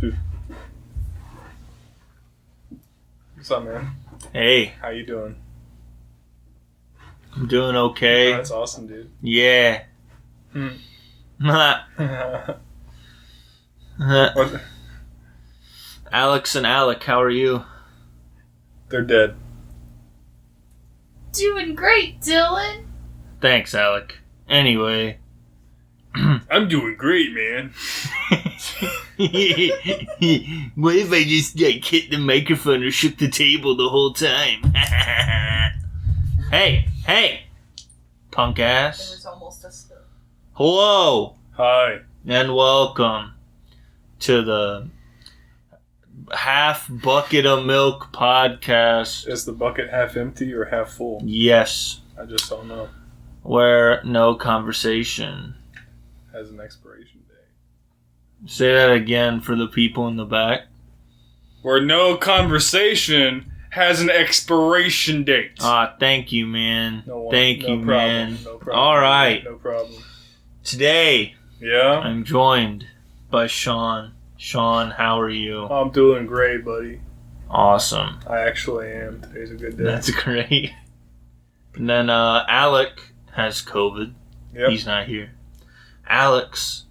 2. What's up, man? Hey, How you doing? I'm doing okay. Oh, that's awesome, dude. Yeah. What? Alex and Alec, how are you? They're dead. Doing great, Dylan. Thanks, Alec. Anyway. I'm doing great, man. What if I just hit the microphone or shook the table the whole time? Hey! Punk There ass. was almost a spill. Hello! Hi. And welcome to the Half Bucket of Milk podcast. Is the bucket half empty or half full? Yes, I just don't know. where no conversation. Has an expiration date. Say that again for the people in the back. Where no conversation has an expiration date. Thank you, man. No one- Thank no you, problem, man. No problem. All right. No problem. Today, Yeah? I'm joined by Sean. Sean, how are you? I'm doing great, buddy. Awesome. I actually am. Today's a good day. That's great. And then Alec has COVID. Yep. He's not here. Alex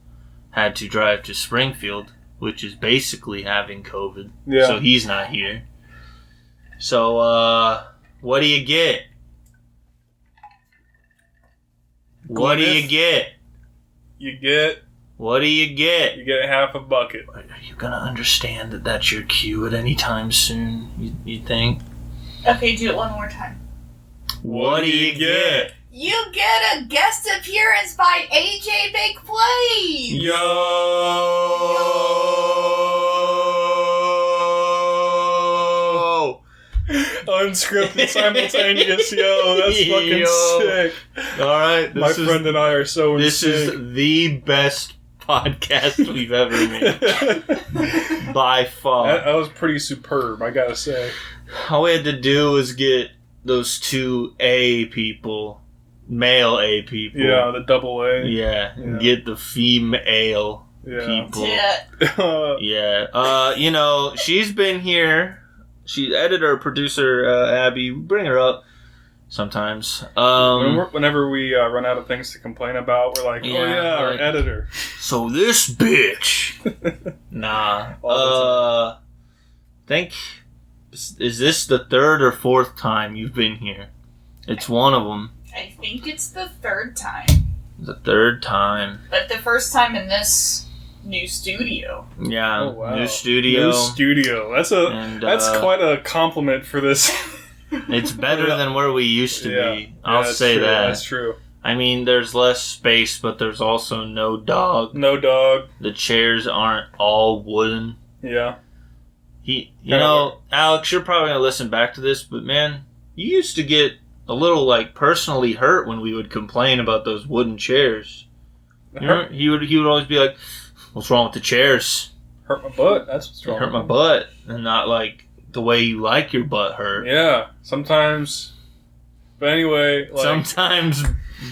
had to drive to Springfield, which is basically having COVID. Yeah. So he's not here. So, what do you get? What do you Gwyneth. get? You get What do you get? half a bucket. Are you gonna understand that that's your cue at any time soon? You think? Okay, do it one more time. What do you get? You get a guest appearance by AJ McPlay. Yo! Unscripted simultaneous, yo. That's fucking Yo. sick. Alright, My friend and I are so in this is sync. the best podcast we've ever made. By far. That was pretty superb, I gotta say. All we had to do was get those two A people, male A people. Yeah, the double A. Yeah, Yeah. get the female Yeah. people. Yeah. Yeah. She's been here. She's editor, producer, Abby. Bring her up sometimes. Whenever we run out of things to complain about, we're like, our like- editor. So this bitch. Nah. Think. Is this the third or fourth time you've been here? It's one of them. I think it's the third time, The third time. but the first time in this new studio. Yeah. Oh, wow. New studio. New studio. That's And, quite a compliment for this. It's better than where we used to be. I'll that's say true. that. That's true. I mean, there's less space, but there's also no dog. No dog. The chairs aren't all wooden. Yeah. Alex, you're probably gonna listen back to this, but man, you used to get a little personally hurt when we would complain about those wooden chairs. You know, he would always be like, "What's wrong with the chairs? Hurt my butt. That's what's They wrong. hurt my butt," and not like the way you like your butt hurt. Yeah. Sometimes. But anyway, Sometimes,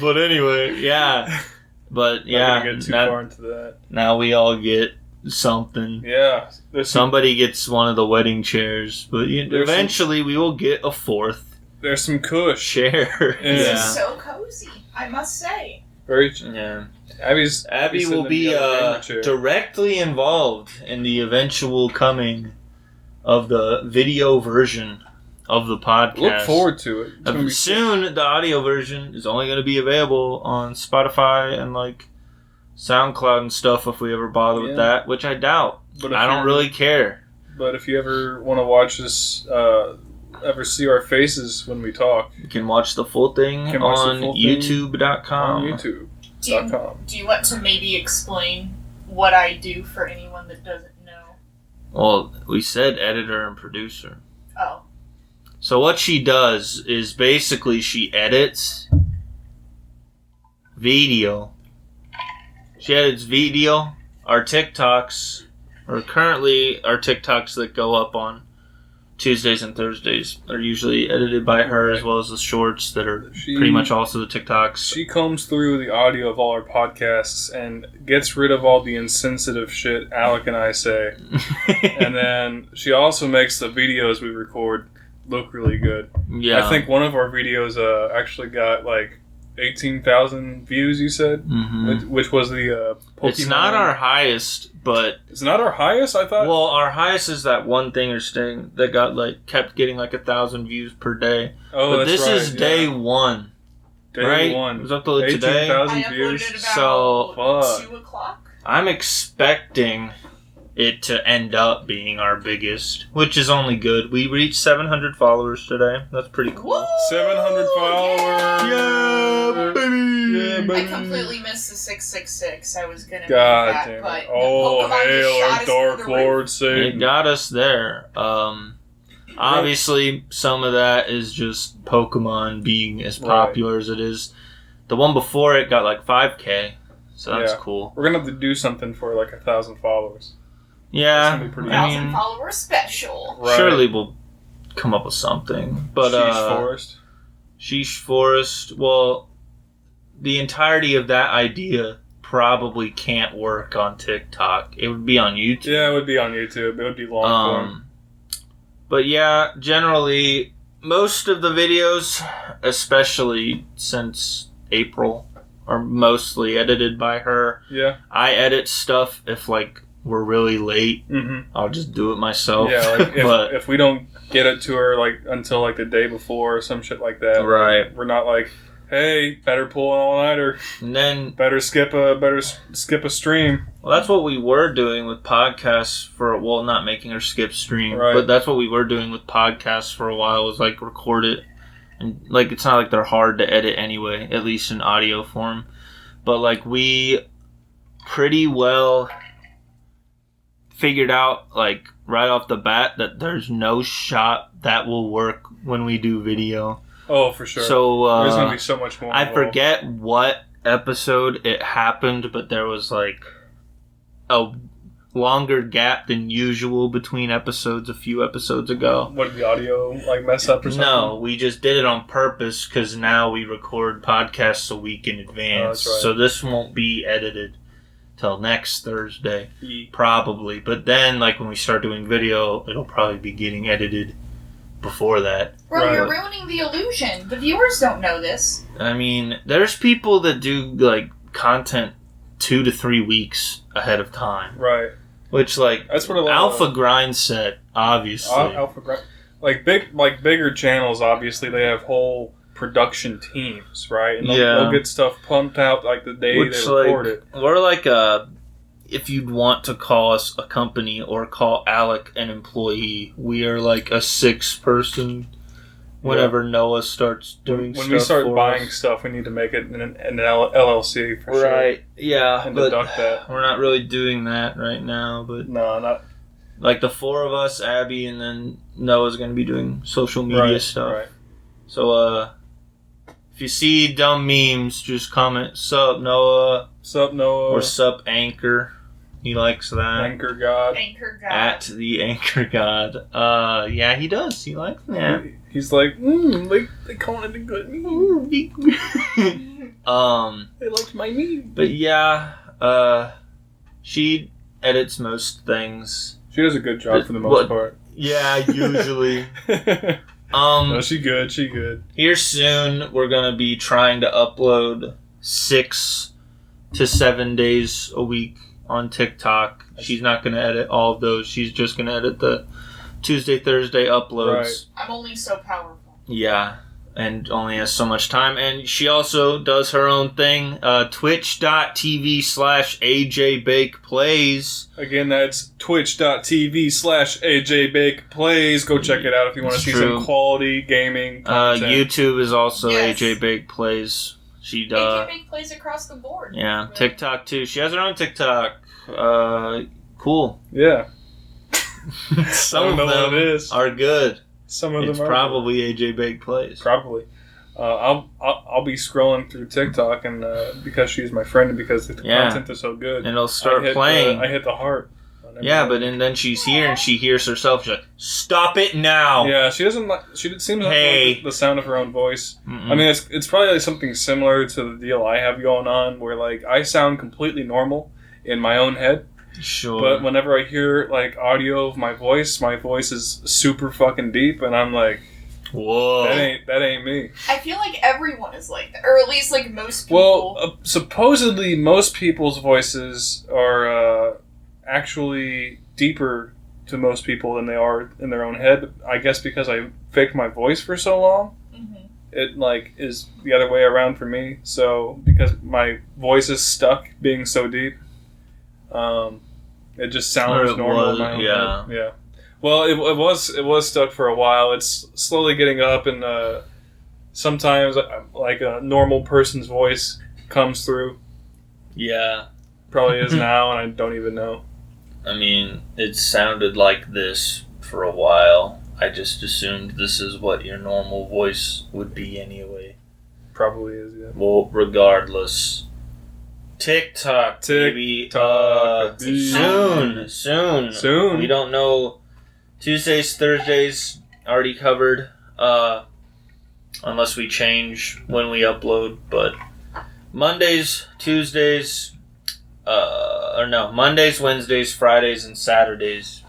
but anyway, yeah. But yeah, Not gonna get too far into that. now we all get something. Yeah. There's some, Somebody gets one of the wedding chairs, but There's eventually we will get a fourth there's some cush. chair. Yeah. This is so cozy, I must say. Very. Yeah. Abby Abby will be directly involved in the eventual coming of the video version of the podcast. Look forward to it. It's gonna be Soon, the audio version is only going to be available on Spotify and SoundCloud and stuff if we ever bother with Yeah. that, which I doubt. But if I don't you're- really care. But if you ever want to watch this, ever see our faces when we talk, You can watch the full thing Can watch the on full thing youtube.com. on YouTube.com. Do you want to maybe explain what I do for anyone that doesn't know? Well, we said editor and producer. Oh. So what she does is basically she edits video. She edits video. Our TikToks, or currently our TikToks that go up on Tuesdays and Thursdays are usually edited by her, as well as the shorts that are pretty much also the TikToks. She combs through the audio of all our podcasts and gets rid of all the insensitive shit Alec and I say. And then she also makes the videos we record look really good. Yeah. I think one of our videos actually got like 18,000 views, you said? Mm-hmm. Which was the Pokemon. It's not our highest, but... It's not our highest, I thought? Well, our highest is that one Thingers thing that got kept getting 1,000 views per day. Oh, but that's this right, is day one. Day right? one. It was uploaded today. 18,000 I views. uploaded So, about 2 o'clock. I'm expecting it to end up being our biggest, which is only good. We reached 700 followers today. That's pretty cool. Woo! 700 followers. Yeah, baby. Yeah, I baby. completely missed the 666. I was gonna God make that, damn but it. Oh, the Pokemon just hail shot our us Dark through the roof. Lord It Satan. got us there. Obviously, some of that is just Pokemon being as popular as it is. The one before it got 5K, so that's cool. We're gonna have to do something for 1,000 followers. Yeah, That's gonna be pretty I 1,000 mean, follower special. Right. surely we'll come up with something. But Sheesh Forest. Sheesh Forest, well, the entirety of that idea probably can't work on TikTok. It would be on YouTube. Yeah, it would be on YouTube. It would be long form. But yeah, generally, most of the videos, especially since April, are mostly edited by her. Yeah. I edit stuff if we're really late. Mm-hmm. I'll just do it myself. Yeah, but if we don't get it to her until the day before or some shit like that, right. We're not hey, better pull an all-nighter. And then Better skip a stream. well, that's what we were doing with podcasts not making her skip stream, Right. but that's what we were doing with podcasts for a while was record it. And it's not like they're hard to edit anyway, at least in audio form. But we pretty well figured out right off the bat that there's no shot that will work when we do video. Oh, for sure. So there's gonna be so much more. I involved. forget what episode it happened, but there was a longer gap than usual between episodes a few episodes ago. What, did the audio mess up or something? No, we just did it on purpose because now we record podcasts a week in advance. Oh, that's right. So this won't be edited till next Thursday, Ye- probably. But then, when we start doing video, it'll probably be getting edited before that. Bro, Right. you're ruining the illusion. The viewers don't know this. I mean, there's people that do content 2 to 3 weeks ahead of time, Right. which That's what a lot Alpha of Grind said, obviously. Alpha bigger channels. Obviously, they have whole production teams, right? And they'll get stuff pumped out the day Which, they record it. we're if you'd want to call us a company or call Alec an employee, we are a 6-person. Whenever Noah starts doing stuff when we start for buying us. stuff, we need to make it an LLC for sure. Right, yeah, And but deduct that. we're not really doing that right now, but No, not the 4 of us, Abby, and then Noah's going to be doing social media right, stuff. Right. So, if you see dumb memes, just comment, "Sup, Noah," Sup, Noah? or "Sup, Anchor." He likes that. Anchor God. Anchor God. At the Anchor God. Yeah, he does. He likes that. He's they calling it a good meme. They liked my meme. But yeah, she edits most things. She does a good job for the most What- part. Yeah, usually. No, she good. She good. Here soon, we're gonna be trying to upload 6 to 7 days a week on TikTok. She's not gonna edit all of those. She's just gonna edit the Tuesday, Thursday uploads. I'm only so powerful. Yeah, and only has so much time. And she also does her own thing, twitch.tv/AJBakePlays. Again, that's twitch.tv/AJBakePlays. Go check it out if you want to It's see true. some quality gaming content. YouTube is also Yes. AJBakePlays. She AJ Big plays across the board. yeah, Really. TikTok too. She has her own TikTok. Cool. Yeah. Some I don't of know them what it is. are good. Some of It's them are probably AJ Bake Plays. Probably. I'll be scrolling through TikTok and because she's my friend and because the Yeah. content is so good. And it'll start I hit playing. I hit the heart on Yeah, but then she's here and she hears herself. She's like, "Stop it now!" Yeah, she doesn't like. She seems to like the sound of her own voice. Mm-mm. I mean, it's probably like something similar to the deal I have going on, where like I sound completely normal in my own head. Sure. But whenever I hear like audio of my voice is super fucking deep, and I'm like, whoa, that ain't me. I feel like everyone is like that, or at least like most people. Well, supposedly most people's voices are actually deeper to most people than they are in their own head. I guess because I faked my voice for so long, it like is the other way around for me. So because my voice is stuck being so deep, it just sounds normal in my own head. Yeah. Well, it was stuck for a while. It's slowly getting up, and sometimes like a normal person's voice comes through. Yeah. Probably is now, and I don't even know. I mean, it sounded like this for a while. I just assumed this is what your normal voice would be anyway. Probably is, yeah. Well, regardless. TikTok, baby. Soon. We don't know. Tuesdays, Thursdays, already covered. Unless we change when we upload. But Mondays, Tuesdays, Mondays, Wednesdays, Fridays, and Saturdays.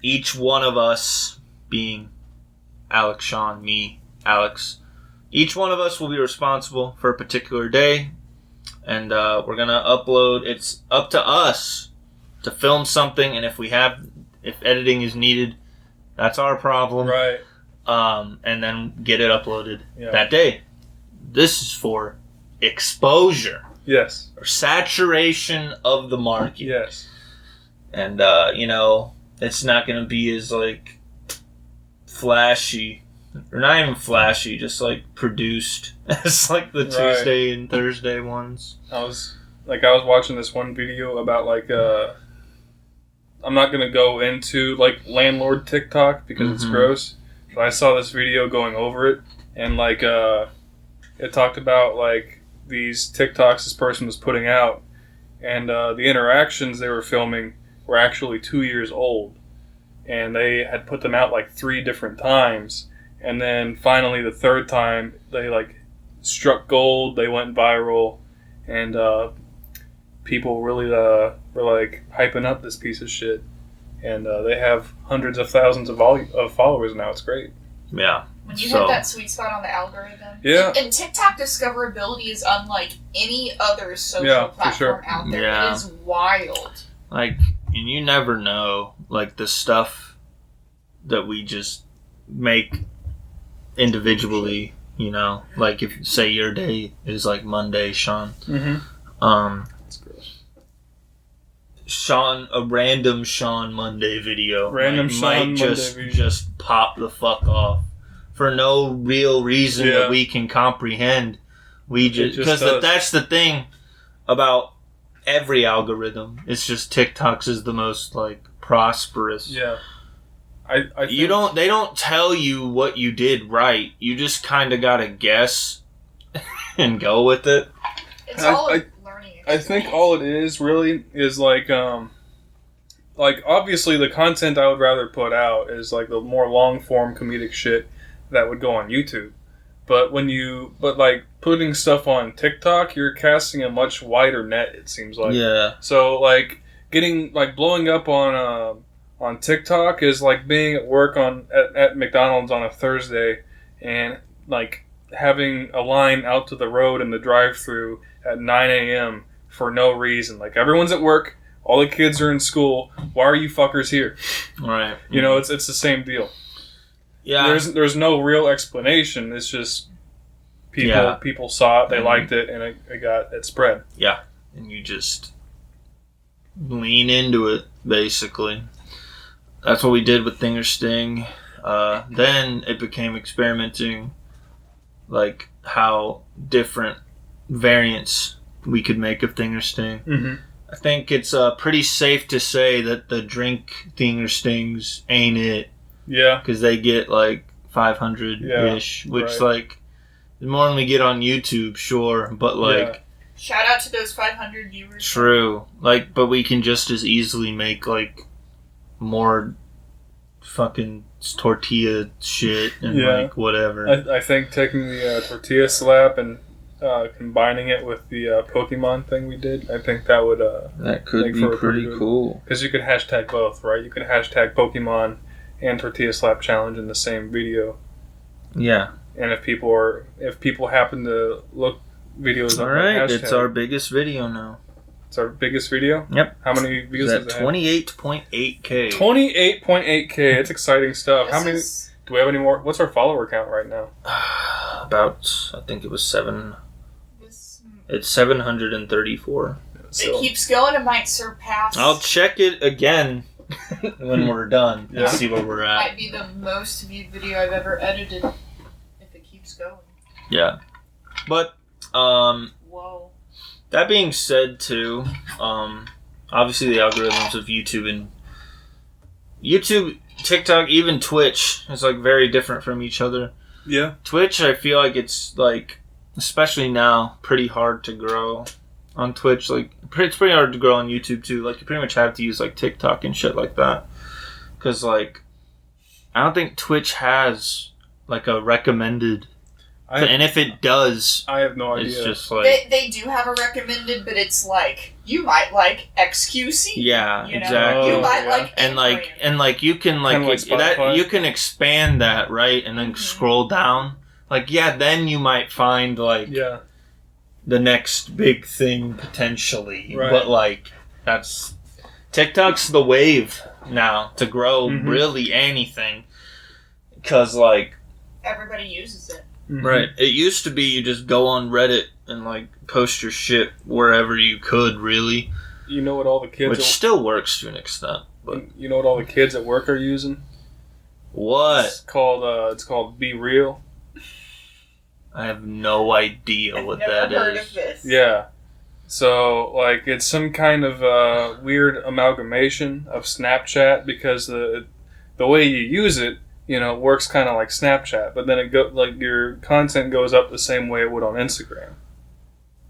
Each one of us, being Alex, Sean, me, Alex, each one of us will be responsible for a particular day. And we're going to upload. It's up to us to film something. And if editing is needed, that's our problem. Right. And then get it uploaded that day. This is for exposure. Yes. Or saturation of the market. Yes. And, it's not going to be as, like, flashy. Or not even flashy, just, like, produced as, like, the Tuesday and Thursday ones. I was watching this one video about, like, I'm not going to go into, like, landlord TikTok because it's gross. But I saw this video going over it. And, like, it talked about, like, these TikToks this person was putting out, and the interactions they were filming were actually 2 years old, and they had put them out like 3 different times, and then finally the third time they like struck gold, they went viral, and people really were like hyping up this piece of shit, and they have hundreds of thousands of followers now. It's great. Yeah. When you hit that sweet spot on the algorithm. Yeah. And TikTok discoverability is unlike any other social platform out there. Yeah. It is wild. Like, and you never know, like, the stuff that we just make individually, like if, say, your day is like Monday, Sean. That's gross. A random Sean Monday video. Might just pop the fuck off. For no real reason that we can comprehend. Because that's the thing about every algorithm. It's just TikTok's is the most like prosperous. Yeah. I think they don't tell you what you did right. You just kind of gotta guess and go with it. It's all a learning experience. I think all it is really is like obviously the content I would rather put out is like the more long form comedic shit that would go on YouTube. But like putting stuff on TikTok, you're casting a much wider net, it seems like. Yeah. So like getting like blowing up on TikTok is like being at work at McDonald's on a Thursday and like having a line out to the road in the drive-thru at 9 a.m. for no reason. Like everyone's at work, all the kids are in school. Why are you fuckers here? Right. It's the same deal. Yeah. There's no real explanation. It's just people saw it, they liked it, and it spread. Yeah. And you just lean into it, basically. That's what we did with Thing or Sting. Then it became experimenting, like how different variants we could make of Thing or Sting. Mm-hmm. I think it's pretty safe to say that the drink Thing or Stings ain't it. Yeah. Because they get like 500-ish, which like, the more than we get on YouTube, sure, but like Shout out to those 500 viewers. True. Like, but we can just as easily make, like, more fucking tortilla shit and, like, whatever. I think taking the tortilla slap and combining it with the Pokemon thing we did, I think that would that could be pretty cool. Because you could hashtag both, right? You could hashtag Pokemon and tortilla slap challenge in the same video. Yeah. And if people happen to look videos all right, it's our biggest video now. It's our biggest video? Yep. How many views does it have? 28.8K. 28.8K. It's exciting stuff. Do we have any more? What's our follower count right now? About, I think it was 7. It's 734. It keeps going. It might surpass. I'll check it again when we're done and see where we're at. Might be the most viewed video I've ever edited if it keeps going. Yeah. But, whoa. That being said, too, obviously the algorithms of YouTube, TikTok, even Twitch is, like, very different from each other. Yeah. Twitch, I feel like it's, like, especially now, pretty hard to grow on Twitch. Like, it's pretty hard to grow on YouTube, too. Like, you pretty much have to use, like, TikTok and shit like that. Because, like, I don't think Twitch has, like, a recommended... and if it does, I have no idea. It's just like they do have a recommended, but it's like you might like XQC. Yeah, you know? exactly. You might like and you can that you can expand that, right, and then scroll down. Like then you might find the next big thing potentially. Right. But like that's TikTok's the wave now to grow really anything because like everybody uses it. Right. It used to be you just go on Reddit and like post your shit wherever you could, really. You know what all the kids... Which still works to an extent. But you know what all the kids at work are using? What? It's called Be Real. I have no idea what that is. I've never heard of this. Yeah. So, like, it's some kind of weird amalgamation of Snapchat because the way you use it, you know, it works kind of like Snapchat, but then your content goes up the same way it would on Instagram.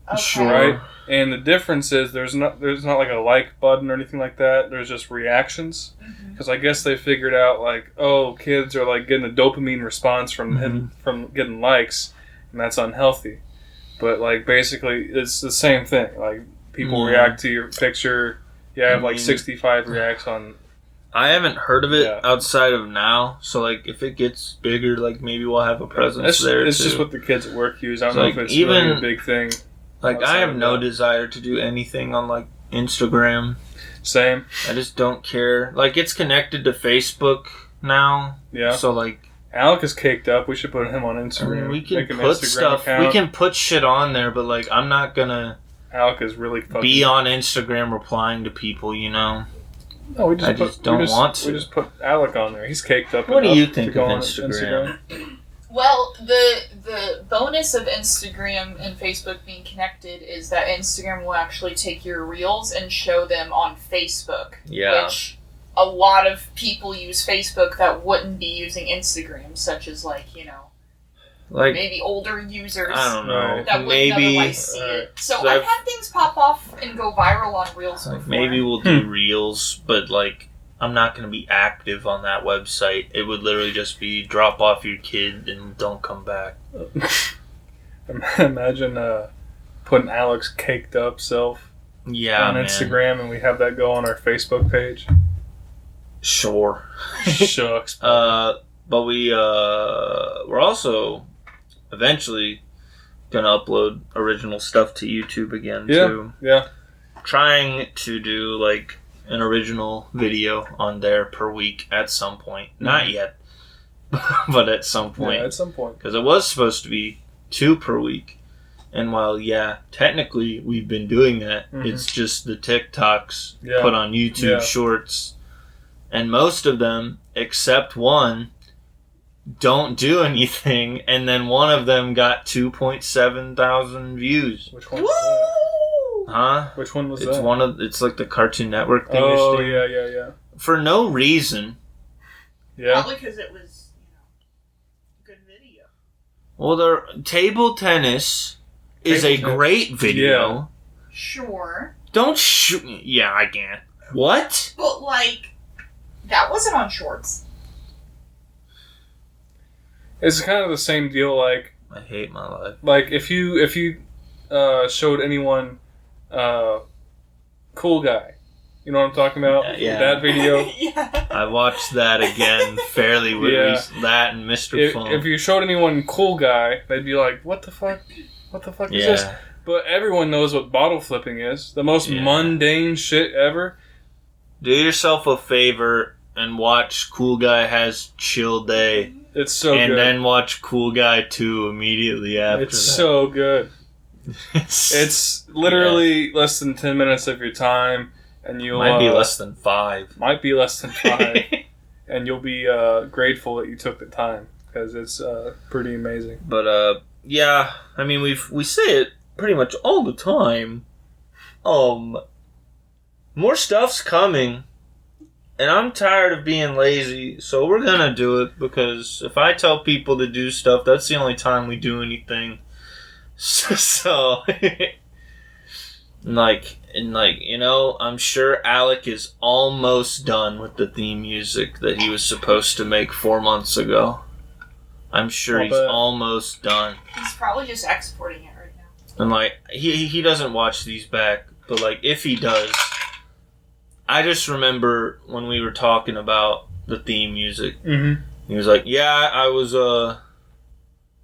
Okay. Sure. Right? And the difference is there's not like a like button or anything like that. There's just reactions. Because I guess they figured out like, oh, kids are like getting a dopamine response from getting likes, and that's unhealthy. But like basically, it's the same thing. Like people react to your picture. You have like 65 reacts on. I haven't heard of it outside of now, so like if it gets bigger, like maybe we'll have a presence there. It's too. Just what the kids at work use. I don't know if it's even, really a big thing. Like I have no desire to do anything on like Instagram. Same. I just don't care. Like it's connected to Facebook now. Yeah. So like Alec is caked up. We should put him on Instagram. I mean, we can put stuff. Account. We can put shit on there, but like I'm not gonna. Alec is really be on Instagram replying to people. You know. No, we just want to. We just put Alec on there. He's caked up. What do you think of Instagram? Well, the bonus of Instagram and Facebook being connected is that Instagram will actually take your reels and show them on Facebook. Yeah. Which a lot of people use Facebook that wouldn't be using Instagram, such as like maybe older users. I don't know. That wouldn't otherwise see it. So I've had things pop off and go viral on Reels before. Maybe we'll do Reels, but like I'm not going to be active on that website. It would literally just be drop off your kid and don't come back. Imagine putting Alec's caked up self on Instagram and we have that go on our Facebook page. Sure. Shucks. But we're also eventually gonna upload original stuff to YouTube again too. Yeah. Trying to do like an original video on there per week at some point. Not yet, but at some point. Yeah, at some point. Because it was supposed to be 2 per week. And while, technically we've been doing that, it's just the TikToks put on YouTube Shorts. And most of them, except one, don't do anything, and then one of them got 2.7 thousand views. Which one was that? Huh? Which one was that? It's like the Cartoon Network thing. Oh, yeah. For no reason. Yeah. Probably because it was, a good video. Well, they're table tennis is a Table tennis. great video. Sure. Don't shoot me. Yeah, I can't. What? But, like, that wasn't on shorts. It's kind of the same deal. Like I hate my life. if you showed anyone Cool Guy, you know what I'm talking about? Yeah. That video. Yeah. I watched that again fairly with that and Mr. Fun. If you showed anyone Cool Guy, they'd be like, "What the fuck? What the fuck is this?" But everyone knows what bottle flipping is. The most mundane shit ever. Do yourself a favor and watch Cool Guy Has Chill Day. It's so good. And then watch Cool Guy 2 immediately after It's that. so good. It's literally less than 10 minutes of your time, and you'll... Might be less than 5. Might be less than 5. And you'll be grateful that you took the time, because it's pretty amazing. But, yeah, I mean, we say it pretty much all the time. More stuff's coming, and I'm tired of being lazy, so we're gonna do it, because if I tell people to do stuff, that's the only time we do anything. So you know, I'm sure Alec is almost done with the theme music that he was supposed to make 4 months ago. I'm sure he's almost done. He's probably just exporting it right now. And, like, he doesn't watch these back, but, like, if he does, I just remember when we were talking about the theme music. Mm-hmm. He was like, yeah, I was,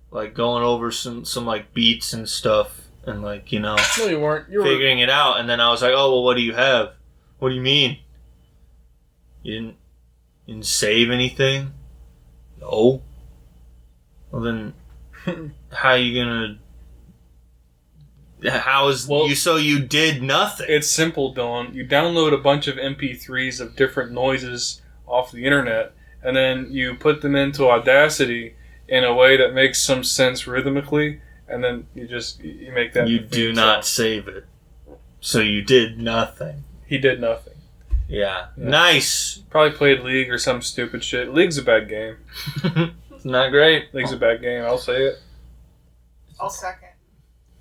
like, going over some like, beats and stuff, and, like, you know, No, you weren't. You were figuring it out, and then I was like, oh, well, what do you have? What do you mean? You didn't save anything? No. Well, then, how are you gonna... So you did nothing. It's simple, Dylan. You download a bunch of MP3s of different noises off the internet, and then you put them into Audacity in a way that makes some sense rhythmically, and then you make that. You do not save it. So you did nothing. He did nothing. Yeah. Nice. Probably played League or some stupid shit. League's a bad game. It's not great. League's a bad game. I'll say it. I'll second.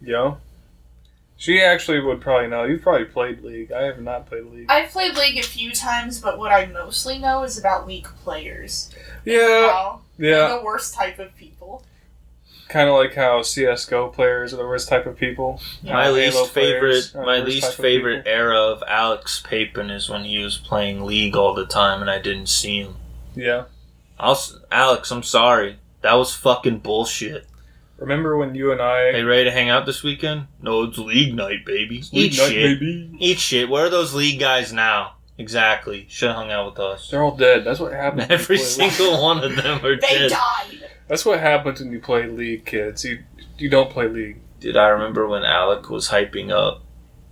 Yo. She actually would probably know. You've probably played League. I have not played League. I've played League a few times, but what I mostly know is about League players. Yeah. They're the worst type of people. Kind of like how CSGO players are the worst type of people. My least favorite people. era of Alex Papin is when he was playing League all the time and I didn't see him. Yeah. Alex, I'm sorry. That was fucking bullshit. Remember when you and I... Hey, ready to hang out this weekend? No, it's League night, baby. Eat shit. Eat shit. Where are those League guys now? Exactly. Should have hung out with us. They're all dead. That's what happens. Every single one of them are They dead. died! That's what happens when you play League, kids. You don't play League. Dude, I remember when Alec was hyping up,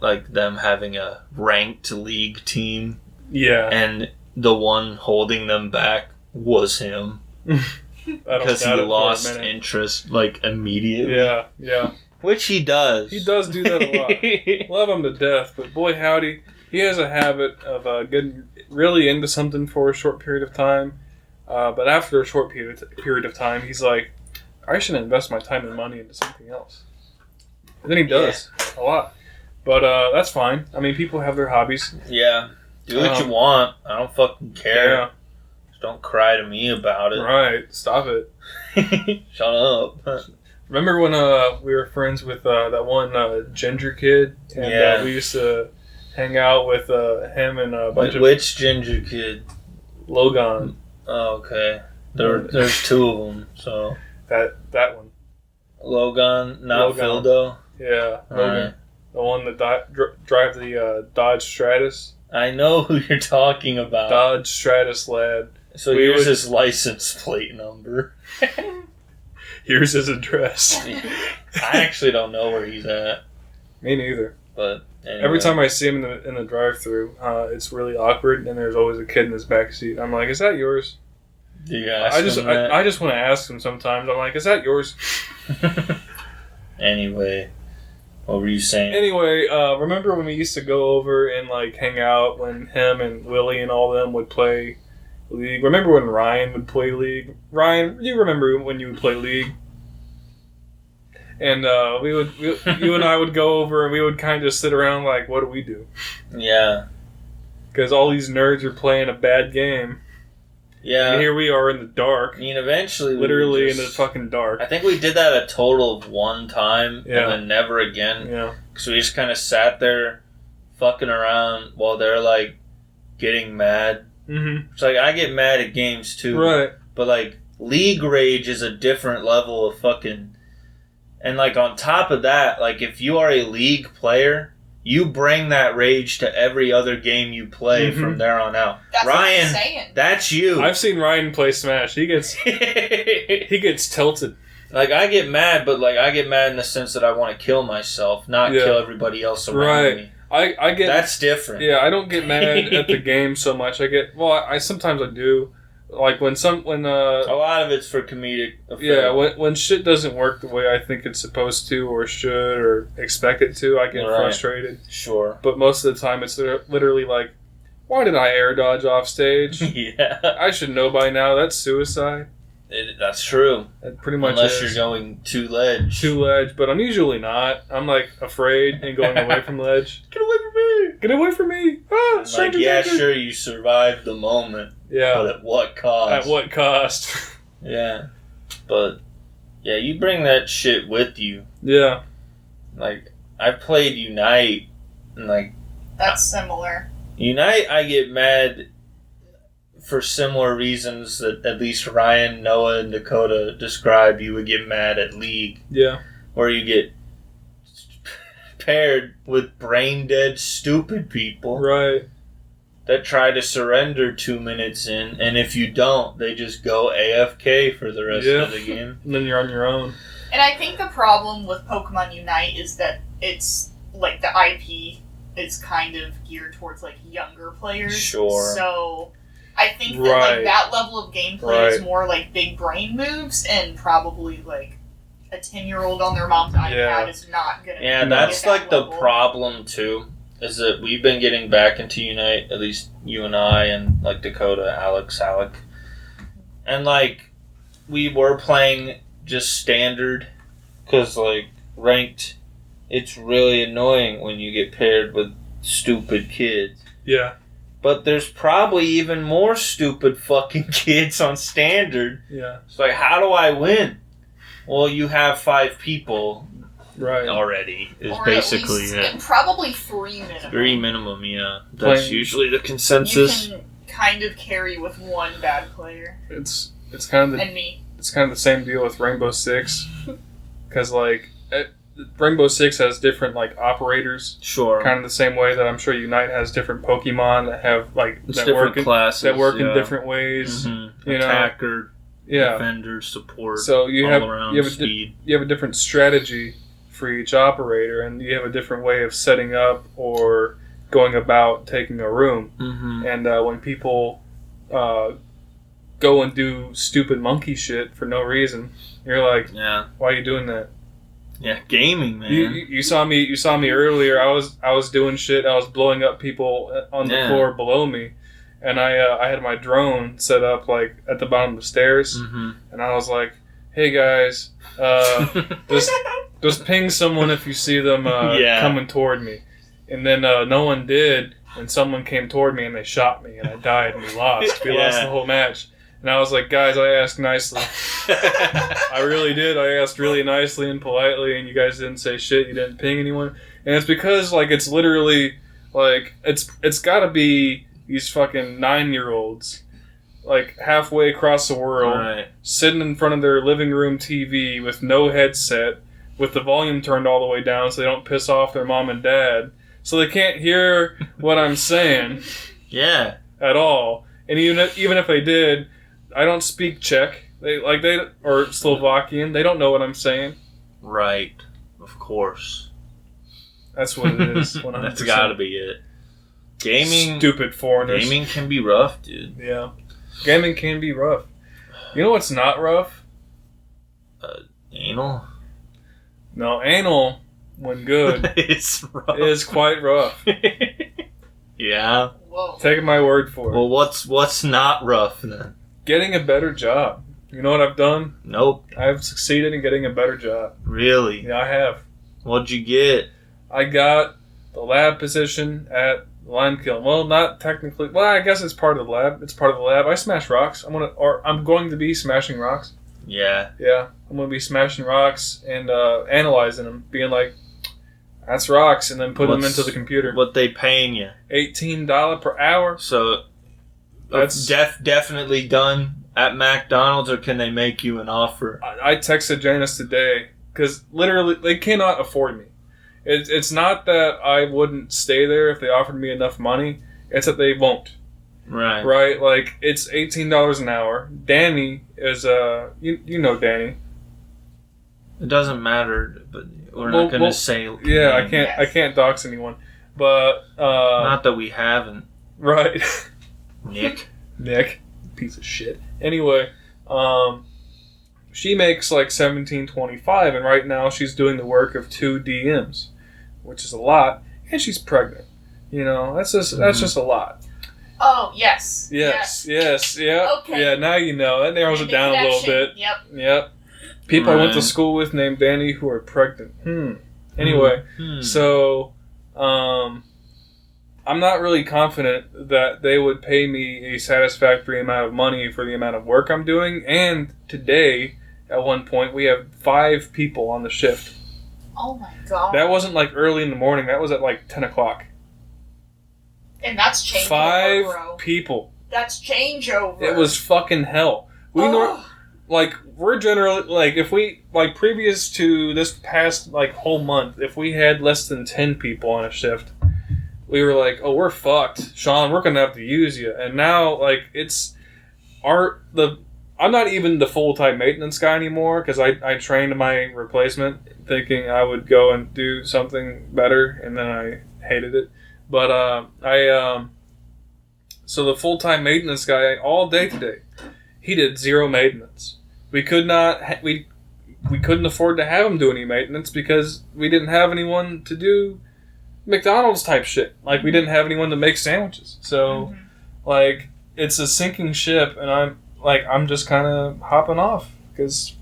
like, them having a ranked League team. Yeah. And the one holding them back was him. Because he lost interest, like, immediately. Yeah. Which he does. He does do that a lot. Love him to death, but boy howdy, he has a habit of getting really into something for a short period of time. But after a short period of time, he's like, I should invest my time and money into something else. And then he does a lot. But that's fine. I mean, people have their hobbies. Yeah. Do what you want. I don't fucking care. Yeah. Just don't cry to me about it. Right. Stop it. Shut up. Remember when we were friends with that one ginger kid? And we used to hang out with him and a bunch of... Which ginger kid? Logan. Oh, okay. There's two of them, so... That one. Logan, not Logan. Phildo? Yeah, Logan. Alright. The one that drive the Dodge Stratus. I know who you're talking about. Dodge Stratus lad. So here's his license plate number. Here's his address. I actually don't know where he's at. Me neither. But anyway. Every time I see him in the drive-thru, it's really awkward, and there's always a kid in his backseat. I'm like, is that yours? Do you ask him that? I just want to ask him sometimes. I'm like, is that yours? Anyway, what were you saying? Anyway, remember when we used to go over and like hang out when him and Willie and all them would play League? Remember when Ryan would play League? Ryan, you remember when you would play League? And you and I would go over and we would kind of sit around like, what do we do? Yeah. Because all these nerds are playing a bad game. Yeah. And here we are in the dark. I mean, eventually... Literally in the fucking dark. I think we did that a total of one time, Yeah. and then never again. Yeah. Because we just kind of sat there fucking around while they're, like, getting mad. Mm-hmm. It's like, I get mad at games, too. Right. But, like, League Rage is a different level of fucking... And, like, on top of that, like, if you are a League player... You bring that rage to every other game you play from there on out. That's Ryan, what I'm saying. that's you. I've seen Ryan play Smash. He gets tilted. Like, I get mad, but, like, I get mad in the sense that I want to kill myself, not kill everybody else around me. I get... That's different. Yeah, I don't get mad at the game so much. I sometimes I do. Like when a lot of it's for comedic effect. Yeah, when shit doesn't work the way I think it's supposed to or should or expect it to, I get frustrated. Sure. But most of the time it's literally like, why did I air dodge off stage? Yeah. I should know by now that's suicide. That's true. It pretty much Unless is. you're going to ledge. To ledge, but I'm usually not. I'm like afraid and going away from ledge. Get away from me! Get away from me! Ah, Like, stranger yeah, danger. sure, you survived the moment. Yeah. But at what cost? At what cost? Yeah. But, yeah, you bring that shit with you. Yeah. Like, I've played Unite, and, like... That's similar. Unite, I get mad for similar reasons that at least Ryan, Noah, and Dakota describe. You would get mad at League. Yeah. Where you get paired with brain-dead, stupid people. Right. That try to surrender 2 minutes in, and if you don't, they just go AFK for the rest of the game. And then you're on your own. And I think the problem with Pokemon Unite is that it's, like, the IP is kind of geared towards, like, younger players. Sure. So I think that, Right. like, that level of gameplay is Right. more, like, big brain moves, and probably, like, a 10-year-old on their mom's iPad is not gonna Yeah, be that's at that like the level. problem too. Is that we've been getting back into Unite, at least you and I, and like Dakota, Alec, and like we were playing just standard, because like ranked, it's really annoying when you get paired with stupid kids. Yeah. But there's probably even more stupid fucking kids on standard. Yeah. It's like, how do I win? Well, you have 5 people Right. already, is Or basically at least, it. and probably 3 minimum. 3 minimum, yeah. That's Playing- usually the consensus. You can kind of carry with one bad player. It's kind of And me. it's kind of the same deal with Rainbow Six, because like Rainbow Six has different like operators, Sure. kind of the same way that I'm sure Unite has different Pokemon that have like It's that different work classes. that work in yeah. different ways. Mhm. You know. Attacker, Yeah. defender, support, So you all have around you have speed. you have a different strategy for each operator, and you have a different way of setting up or going about taking a room. Mm-hmm. And when people go and do stupid monkey shit for no reason, you're like, Yeah. why are you doing that? Yeah, gaming, man. You saw me earlier. I was doing shit. I was blowing up people on the floor below me, and I had my drone set up like at the bottom of the stairs, Mm-hmm. and I was like, hey guys, just ping someone if you see them coming toward me. And then no one did, and someone came toward me and they shot me, and I died, and we lost. We lost the whole match. And I was like, guys, I asked nicely. I really did. I asked really nicely and politely, and you guys didn't say shit. You didn't ping anyone. And it's because, like, it's literally, like, it's gotta be these fucking 9-year-olds, like, halfway across the world, Right. sitting in front of their living room TV with no headset, with the volume turned all the way down so they don't piss off their mom and dad, so they can't hear what I'm saying Yeah. at all. And even if they did, I don't speak Czech. They or Slovakian. They don't know what I'm saying. Right. Of course. That's what it is. 100%. That's gotta be it. Gaming. Stupid foreigners. Gaming can be rough, dude. Yeah. Gaming can be rough. You know what's not rough? Anal. No, anal, when good, It's rough. is quite rough. Yeah. Whoa. Take my word for it. Well, what's not rough then? Getting a better job. You know what I've done? Nope. I've succeeded in getting a better job. Really? Yeah, I have. What'd you get? I got the lab position at Lime Kiln. Well, not technically. Well, I guess it's part of the lab. It's part of the lab. I smash rocks. I'm going to be smashing rocks. Yeah. Yeah, I'm going to be smashing rocks and analyzing them, being like, that's rocks, and then put them into the computer. What they paying you? $18 per hour. So That's definitely done at McDonald's, or can they make you an offer? I texted Janice today because literally they cannot afford me. It's not that I wouldn't stay there if they offered me enough money. It's that they won't. Right. Right? Like, it's $18 an hour. Danny is, you know Danny. It doesn't matter, but we're not going to say. Yeah, names. I can't dox anyone. But, not that we haven't. Right. Nick, piece of shit. Anyway, she makes like $17.25, and right now she's doing the work of 2 DMs, which is a lot, and she's pregnant. You know, that's just a lot. Oh, yes. Yes. Yeah. Okay. Yeah, now you know. That narrows it down a little bit. Yep. People I went to Right. school with named Danny who are pregnant. Anyway, so I'm not really confident that they would pay me a satisfactory amount of money for the amount of work I'm doing. And today, at one point, we have 5 people on the shift. Oh my god. That wasn't like early in the morning. That was at like 10 o'clock. And that's changeover, 5 bro. people. That's changeover. It was fucking hell. We're generally, like, if we, like, previous to this past, like, whole month, if we had less than 10 people on a shift, we were like, oh, we're fucked. Sean, we're going to have to use you. And now, like, I'm not even the full-time maintenance guy anymore, because I trained my replacement thinking I would go and do something better, and then I hated it. But, so the full-time maintenance guy, all day today, he did 0 maintenance. We could not, we couldn't afford to have him do any maintenance because we didn't have anyone to do McDonald's type shit. Like, we didn't have anyone to make sandwiches. So, like, it's a sinking ship, and I'm just kind of hopping off because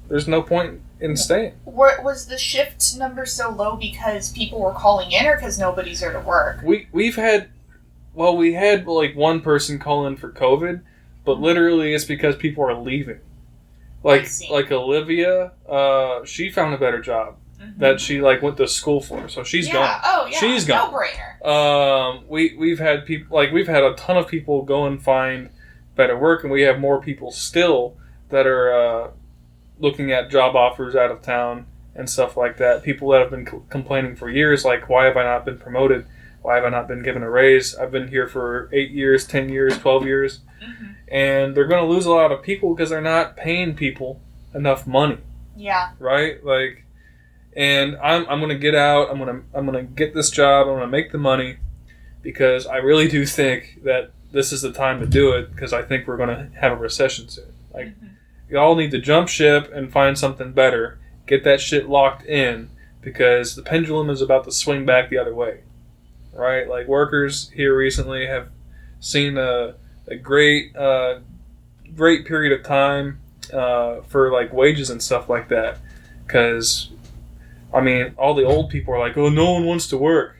there's no point in staying. Was the shift number so low because people were calling in or because nobody's there to work? We had like one person call in for COVID, but literally it's because people are leaving. Like Olivia, she found a better job that she like went to school for, so she's gone. Oh yeah, she's gone. No-brainer. We've had people, like, we've had a ton of people go and find better work, and we have more people still that are looking at job offers out of town and stuff like that. People that have been complaining for years, like, why have I not been promoted? Why have I not been given a raise? I've been here for 8 years, 10 years, 12 years. And they're going to lose a lot of people because they're not paying people enough money. Yeah. Right? Like, and I'm going to get out. I'm going to get this job. I'm going to make the money because I really do think that this is the time to do it because I think we're going to have a recession soon. Like, y'all need to jump ship and find something better. Get that shit locked in because the pendulum is about to swing back the other way. Right? Like, workers here recently have seen a great period of time for, like, wages and stuff like that. Because, I mean, all the old people are like, oh, no one wants to work.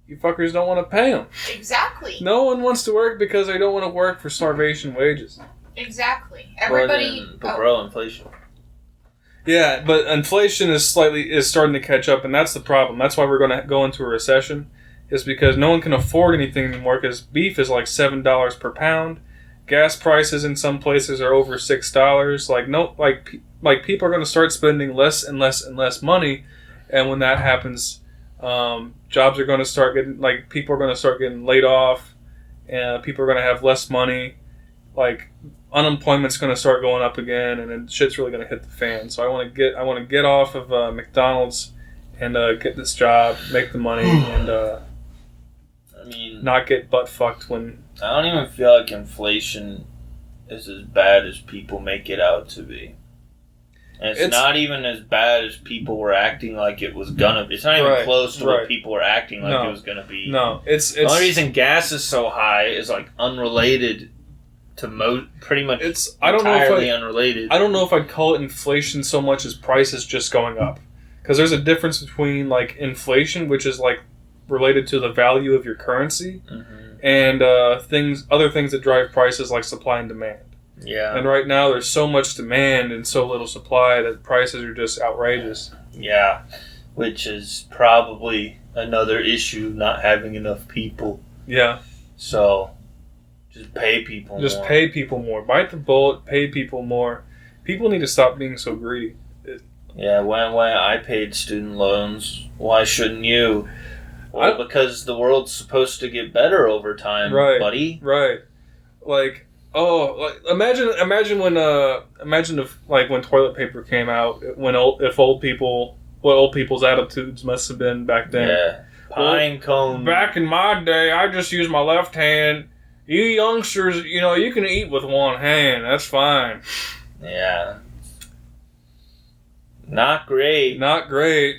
You fuckers don't want to pay them. Exactly. No one wants to work because they don't want to work for starvation wages. Exactly. Everybody... But bro, inflation. Yeah, but inflation is starting to catch up, and that's the problem. That's why we're going to go into a recession, is because no one can afford anything anymore because beef is like $7 per pound. Gas prices in some places are over $6. Like people are going to start spending less and less and less money, and when that happens, jobs are going to start getting, like, people are going to start getting laid off, and people are going to have less money. Like, unemployment's going to start going up again, and then shit's really going to hit the fan. So I want to get off of McDonald's and get this job, make the money, and not get butt fucked when. I don't even feel like inflation is as bad as people make it out to be. And it's not even as bad as people were acting like it was gonna be. It's not even close to what people were acting like it was gonna be. No, it's the only reason gas is so high is like unrelated to pretty much I don't know if entirely unrelated. I don't know if I'd call it inflation so much as prices just going up. Because there's a difference between like inflation, which is like related to the value of your currency, and other things that drive prices like supply and demand. Yeah. And right now there's so much demand and so little supply that prices are just outrageous. Yeah. Which is probably another issue, not having enough people. Yeah. So, just pay people more. Just pay people more. Bite the bullet, pay people more. People need to stop being so greedy. Yeah, when I paid student loans, why shouldn't you? Well, because the world's supposed to get better over time, right, buddy. Right. Like, imagine if like when toilet paper came out, what old people's attitudes must have been back then. Yeah. Pine cone. Back in my day, I just used my left hand. You youngsters, you can eat with one hand. That's fine. Yeah. Not great. Not great.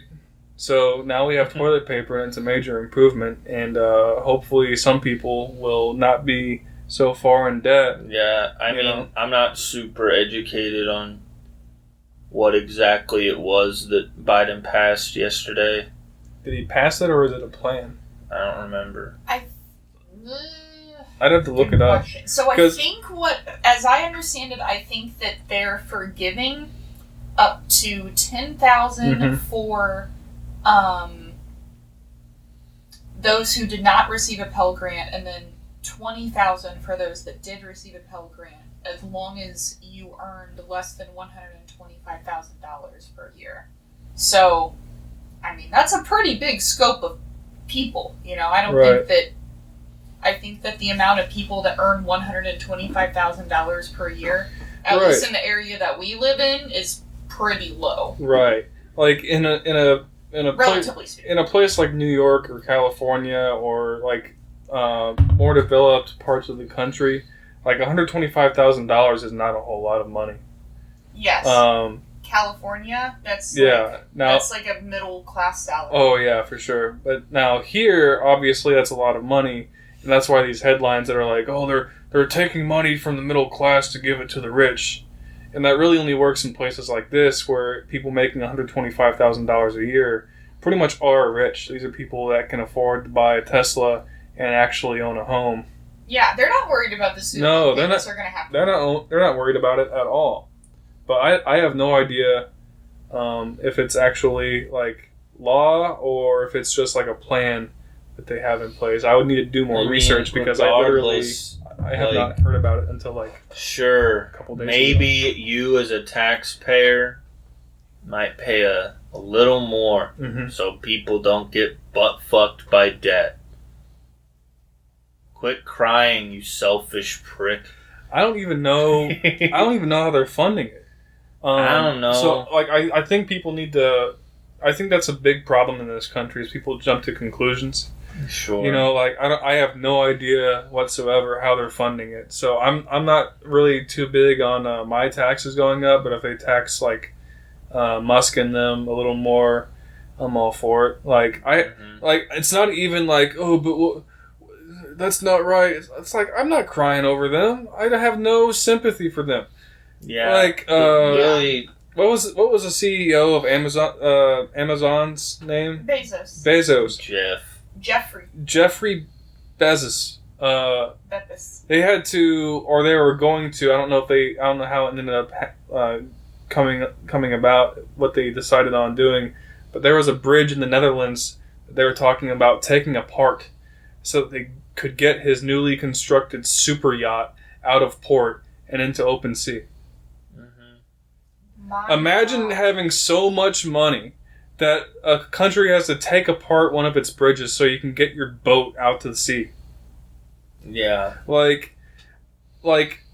So now we have toilet paper, and it's a major improvement. And hopefully some people will not be so far in debt. Yeah, I mean, I'm not super educated on what exactly it was that Biden passed yesterday. Did he pass it, or is it a plan? I don't remember. I'd have to look it up. So I think as I understand it, I think that they're forgiving up to $10,000 for those who did not receive a Pell Grant, and then $20,000 for those that did receive a Pell Grant, as long as you earned less than $125,000 per year. So, I mean, that's a pretty big scope of people. I think that the amount of people that earn $125,000 per year, at least in the area that we live in, is pretty low. Right. Like in a relatively speaking. In a place like New York or California or like more developed parts of the country, like $125,000 is not a whole lot of money. Yes. California, that's like a middle class salary. Oh yeah, for sure. But now here, obviously, that's a lot of money, and that's why these headlines that are like, oh, they're taking money from the middle class to give it to the rich, and that really only works in places like this where people making $125,000 a year pretty much are rich. These are people that can afford to buy a Tesla and actually own a home. Yeah, they're not worried about the student loan payments are going to happen. They're not worried about it at all. But I have no idea if it's actually like law or if it's just like a plan that they have in place. I would need to do more research because I have not heard about it until like a couple days ago. You as a taxpayer might pay a little more so people don't get butt fucked by debt. Quit crying, you selfish prick. I don't even know how they're funding it. I don't know. So, like, I think people need to... I think that's a big problem in this country is people jump to conclusions. Sure. I have no idea whatsoever how they're funding it. So I'm not really too big on my taxes going up, but if they tax, like, Musk and them a little more, I'm all for it. Like, it's not even like, oh, but... that's not right. It's like, I'm not crying over them. I have no sympathy for them. Yeah. Like, really. What was the CEO of Amazon's name? Bezos. Jeffrey Bezos. They had to, or they were going to. I don't know how it ended up coming about. What they decided on doing, but there was a bridge in the Netherlands that they were talking about taking apart, so that they could get his newly constructed super yacht out of port and into open sea. Imagine having so much money that a country has to take apart one of its bridges so you can get your boat out to the sea. Yeah. Like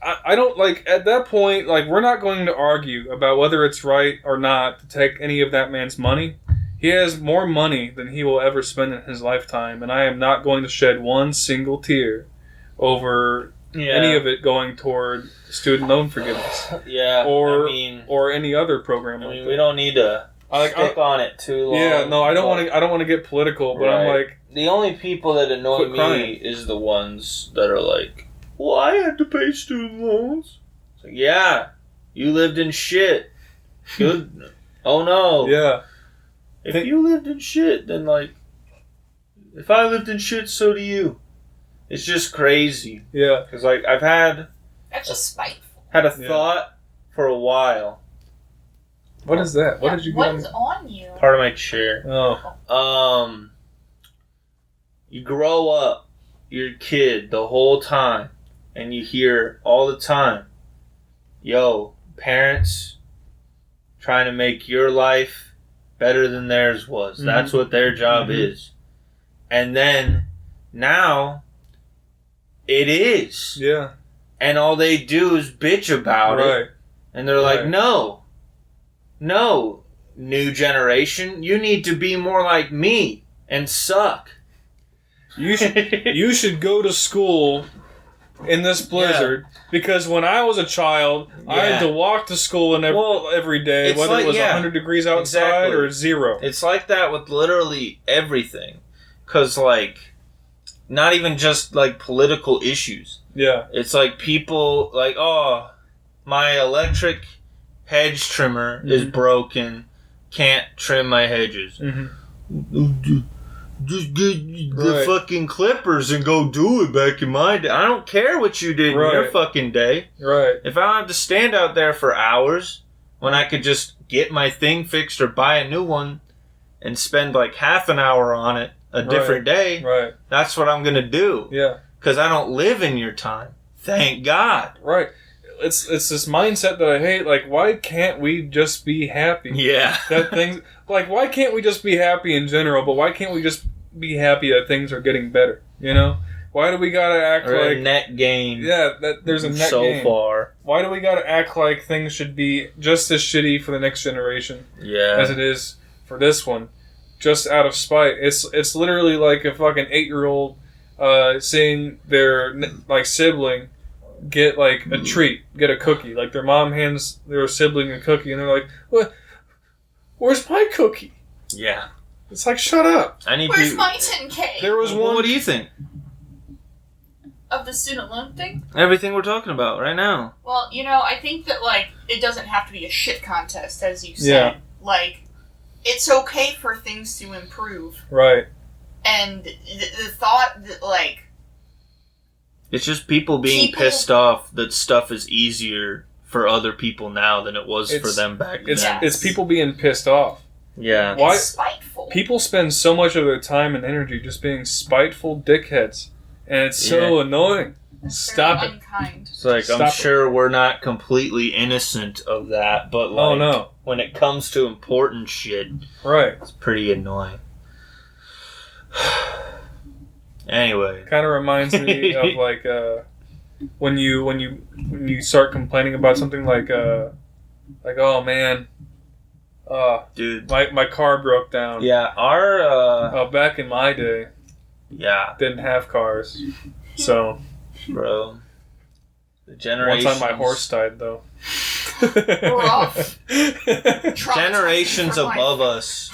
I don't, like, at that point, like, we're not going to argue about whether it's right or not to take any of that man's money. He has more money than he will ever spend in his lifetime, and I am not going to shed one single tear over any of it going toward student loan forgiveness. Yeah, or any other program. I mean, we don't need to stick on it too long. Yeah, no, I don't want to get political, but I'm like, the only people that annoy me is the ones that are like, well, I had to pay student loans. It's like, yeah, you lived in shit. Good. Oh no. Yeah. If you lived in shit, then like, if I lived in shit, so do you. It's just crazy. Yeah. Because like I've had That's just spiteful. a thought for a while. What is that? What did you What get? is on you? Part of my chair. Oh. You grow up, you're a kid the whole time, and you hear all the time, yo, parents trying to make your life better than theirs was. Mm-hmm. That's what their job is. And then, now, it is. Yeah. And all they do is bitch about it. And they're like, Right. no, new generation, you need to be more like me and suck. You should go to school in this blizzard because when I was a child, I had to walk to school every day, it's whether like- it was yeah. 100 degrees outside Exactly. or 0. It's like that with literally everything. Because, like, not even just, like, political issues. Yeah. It's like people, like, oh, my electric hedge trimmer is broken. Can't trim my hedges. Mm-hmm. Just get the Right. fucking clippers and go do it back in my day. I don't care what you did in your Right. fucking day. Right. If I don't have to stand out there for hours when I could just get my thing fixed or buy a new one and spend like half an hour on it a different day, Right. that's what I'm going to do. Yeah. Because I don't live in your time. Thank God. Right. It's this mindset that I hate. Like, why can't we just be happy? Yeah. That things like, why can't we just be happy in general? But why can't we just be happy that things are getting better? You know, why do we gotta act Or like a net gain that there's a net so gain? far. Why do we gotta act like things should be just as shitty for the next generation Yeah. as it is for this one, just out of spite? It's literally like a fucking 8-year-old seeing their like sibling get like a treat, get a cookie. Like their mom hands their sibling a cookie, and they're like, "What? Where's my cookie?" Yeah. It's like, shut up. I need Where's to. my 10K? There was Well, one. what do you think? Of the student loan thing? Everything we're talking about right now. Well, you know, I think that, like, it doesn't have to be a shit contest, as you said. Yeah. Like, it's okay for things to improve. Right. And the thought that, like, It's just people being pissed off that stuff is easier for other people now than it was for them back It's then. it's people being pissed off. Yeah. Why? it's spiteful. People spend so much of their time and energy just being spiteful dickheads, and it's so annoying. It's Stop very it. unkind. It's like, Stop I'm it. sure we're not completely innocent of that, but like, Oh no. when it comes to important shit, Right. it's pretty annoying. Anyway. Kind of reminds me of like when you start complaining about something like oh man, Dude. my car broke down. Yeah, our, Back in my day, yeah, didn't have cars, so bro. The one generations. time my horse died though. Rough. Generations For life. above us,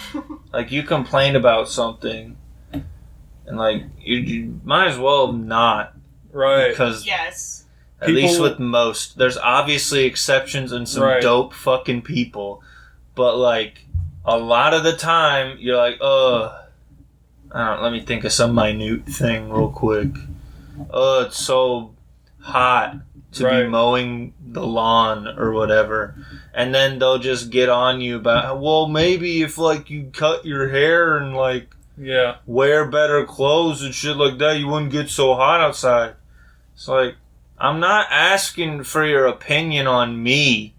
like, you complain about something, and like, you might as well not, Right. because Yes. at least People- with most, there's obviously exceptions and some Right. dope fucking people, but like, a lot of the time, you're like, let me think of some minute thing real quick. It's so hot to be Right. mowing the lawn or whatever. And then they'll just get on you about, well, maybe if like you cut your hair and like Yeah. wear better clothes and shit like that, you wouldn't get so hot outside. It's like, I'm not asking for your opinion on me.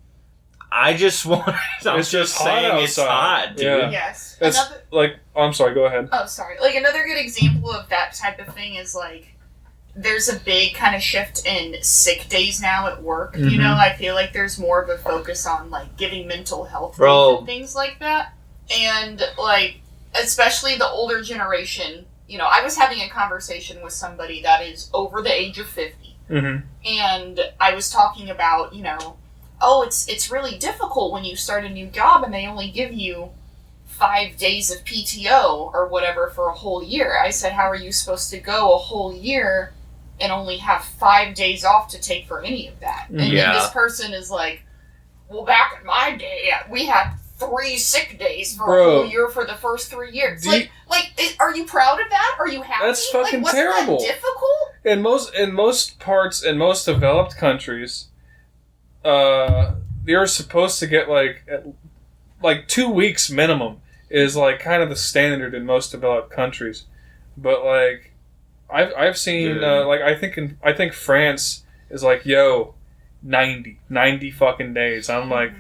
I just want. I'm It's just just hot saying it's outside. hot, dude. Yeah. Yes. It's Another. like, I'm sorry. Go ahead. Oh, sorry. Like, another good example of that type of thing is, like, there's a big kind of shift in sick days now at work. You Mhm. know, I feel like there's more of a focus on, like, giving mental health Bro. days and things like that. And, like, especially the older generation, you know, I was having a conversation with somebody that is over the age of 50. Mm-hmm. And I was talking about, you know, oh, it's really difficult when you start a new job and they only give you 5 days of PTO or whatever for a whole year. I said, how are you supposed to go a whole year and only have 5 days off to take for any of that. And then this person is like, well, back in my day, we had 3 sick days for a whole year for the first 3 years. Are you proud of that? Are you happy? That's fucking terrible. That difficult? In most parts, in most developed countries, you're supposed to get like 2 weeks minimum is like kind of the standard in most developed countries. But like, I've seen I think France is like 90 fucking days. I'm like,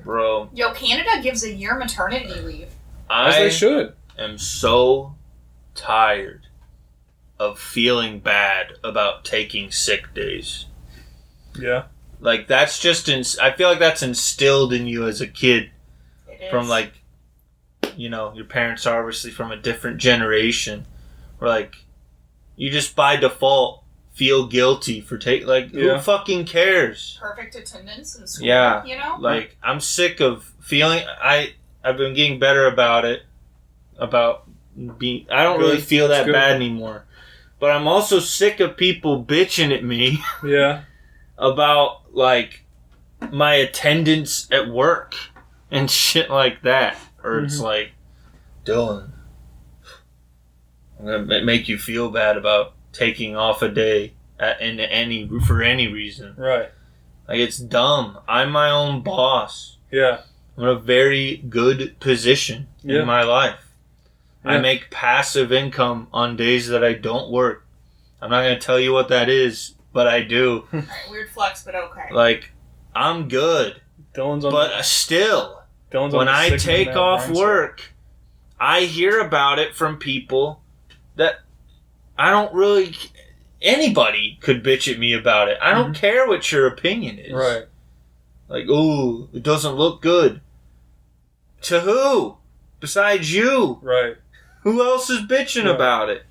bro. Yo, Canada gives a year maternity leave. As they should. I'm so tired of feeling bad about taking sick days. Yeah. Like, that's just... I feel like that's instilled in you as a kid. It is. From, like, you know, your parents are obviously from a different generation. Where, like, you just by default feel guilty for taking... Like, who fucking cares? Perfect attendance in school, yeah. You know? Like, I'm sick of feeling... I've been getting better about it. About being... I don't really feel that bad anymore. But I'm also sick of people bitching at me. Yeah. About, like, my attendance at work and shit like that. Or it's like, Dylan, I'm going to make you feel bad about taking off a day for any reason. Right. Like, it's dumb. I'm my own boss. Yeah. I'm in a very good position in my life. Yeah. I make passive income on days that I don't work. I'm not going to tell you what that is, but I do. Alright, weird flex, but okay. Like, I'm good. Still, when I take off work, I hear about it from people that I don't really... Anybody could bitch at me about it. I don't care what your opinion is. Right. Like, ooh, it doesn't look good. To who? Besides you. Right. Who else is bitching about it?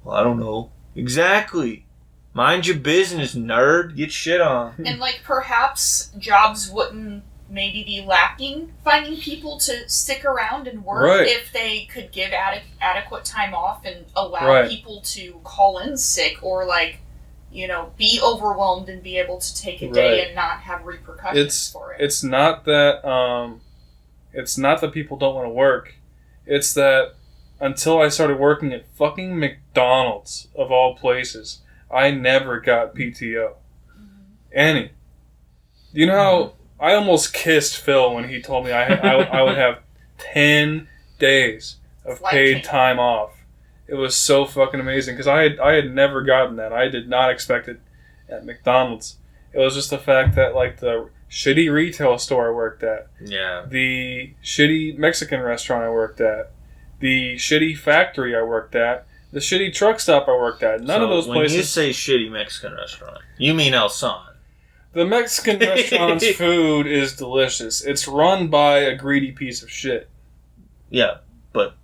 Well, I don't know. Exactly. Mind your business, nerd. Get shit on. And, like, perhaps jobs wouldn't maybe be lacking finding people to stick around and work if they could give adequate time off and allow people to call in sick or, like, you know, be overwhelmed and be able to take a day and not have repercussions for it. It's not that people don't want to work. It's that until I started working at fucking McDonald's, of all places, I never got PTO. Any. You know how I almost kissed Phil when he told me I would have 10 days of paid time off. It was so fucking amazing because I had never gotten that. I did not expect it at McDonald's. It was just the fact that, like, the shitty retail store I worked at, the shitty Mexican restaurant I worked at, the shitty factory I worked at, the shitty truck stop I worked at. None of those places... When you say shitty Mexican restaurant, you mean El San. The Mexican restaurant's food is delicious. It's run by a greedy piece of shit. Yeah, but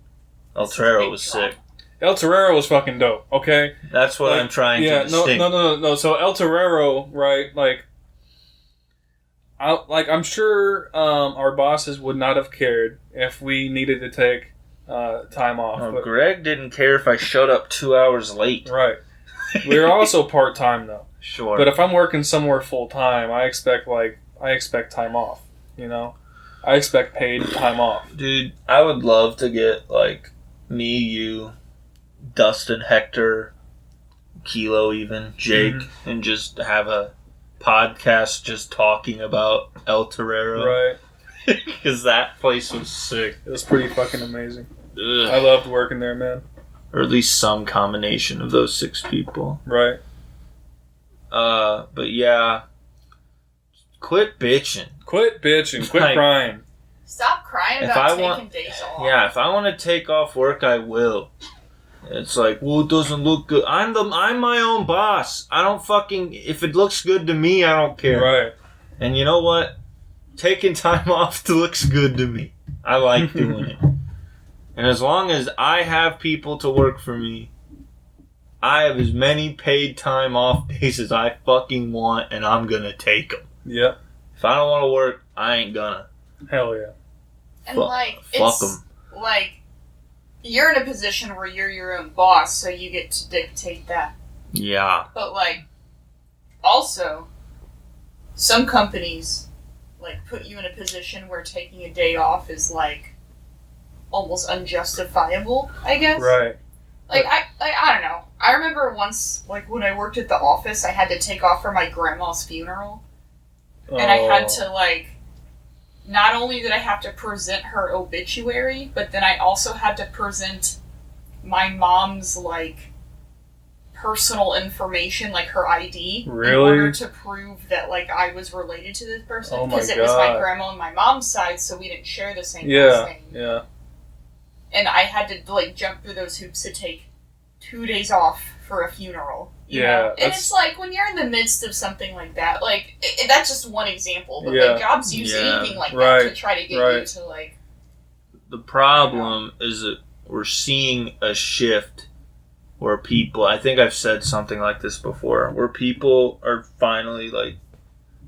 El Torero was sick. El Torero was fucking dope, okay? That's what I'm trying to distinct. No. So El Torero, right, I'm sure our bosses would not have cared if we needed to take time off. Oh, Greg didn't care if I showed up 2 hours late. Right. We were also part-time, though. Sure. But if I'm working somewhere full-time, I expect time off, you know? I expect paid time off. Dude, I would love to get, like, me, you, Dustin, Hector, Kilo even, Jake, and just have a podcast just talking about El Torero. Right. Because that place was sick. It was pretty fucking amazing. Ugh. I loved working there, man. Or at least some combination of those 6 people. Right. But yeah. Quit bitching. Quit crying. Stop crying about taking days off. Yeah, if I want to take off work, I will. It's like, well, it doesn't look good. I'm my own boss. I don't fucking... If it looks good to me, I don't care. Right. And you know what? Taking time off looks good to me. I like doing it. And as long as I have people to work for me, I have as many paid time off days as I fucking want, and I'm gonna take them. Yep. If I don't want to work, I ain't gonna. Hell yeah. And fuck them. Like, you're in a position where you're your own boss, so you get to dictate that Yeah. But, like, also, some companies, like, put you in a position where taking a day off is, like, almost unjustifiable, I guess. Right. Like, I don't know. I remember once, like, when I worked at the office, I had to take off for my grandma's funeral. And I had to, like, not only did I have to present her obituary, but then I also had to present my mom's, like, personal information, like her ID, Really? in order to prove that, like, I was related to this person. Oh my Because it was my God. grandma on my mom's side, so we didn't share the same last name. Yeah. And I had to, like, jump through those hoops to take 2 days off for a funeral. You Yeah, know? And that's- it's like, when you're in the midst of something like that, like, that's just one example, but, Yeah. like, jobs use Yeah, anything like right, that to try to get you right. to, like... The problem is that we're seeing a shift where people, I think I've said something like this before, where people are finally like,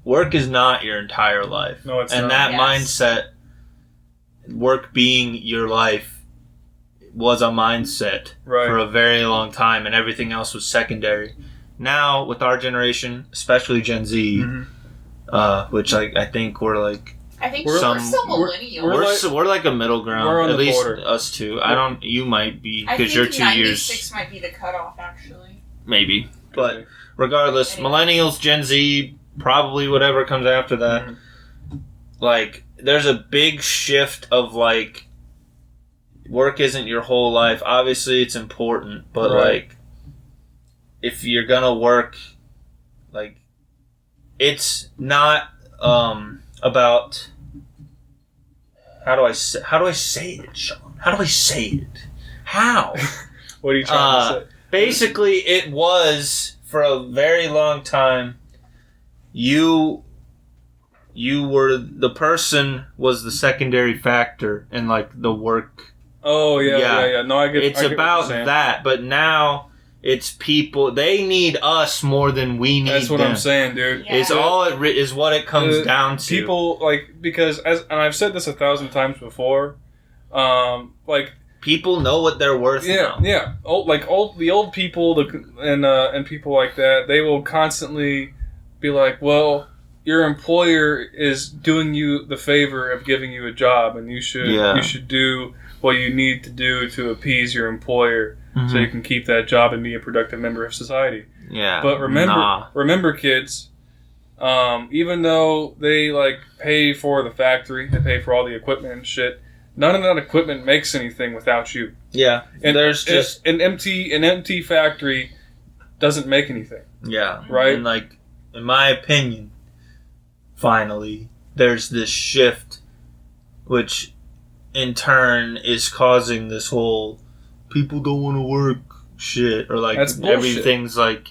work is not your entire life. No, it's and not. that Yes. mindset, work being your life, was a mindset Right. for a very long time, and everything else was secondary. Now, with our generation, especially Gen Z, Mhm. which I think we're like, I think We're- we're still we're- millennials. we're like a middle ground. we're on at the least border. us two. I don't. You might be I because think you're 2 96 years, might be the cutoff, actually. maybe. But Okay. regardless, Anyway. millennials, Gen Z, probably whatever comes after that. Mhm. Like, there's a big shift of like, work isn't your whole life. Obviously, it's important, but Right. like, if you're gonna work, like, it's not about how do I say it, Sean? How do I say it? How? What are you trying to say? Basically, it was for a very long time. You were the person was the secondary factor in like the work. Oh yeah. No, I get. It's I get what about you're saying. that, but now it's people. They need us more than we need That's what them. I'm saying, dude. Yeah. It's all is what it comes down to. People like because and I've said this 1,000 times before. Like People know what they're worth now. yeah. The old people, and people like that, they will constantly be like, well, your employer is doing you the favor of giving you a job, and you should do what you need to do to appease your employer so you can keep that job and be a productive member of society. Yeah. But remember, kids, even though they like pay for the factory, they pay for all the equipment and shit. None of that equipment makes anything without you. Yeah. And There's just an empty factory doesn't make anything. yeah. Right. And like, in my opinion, finally, there's this shift, which in turn is causing this whole people don't want to work shit, or like That's bullshit. everything's like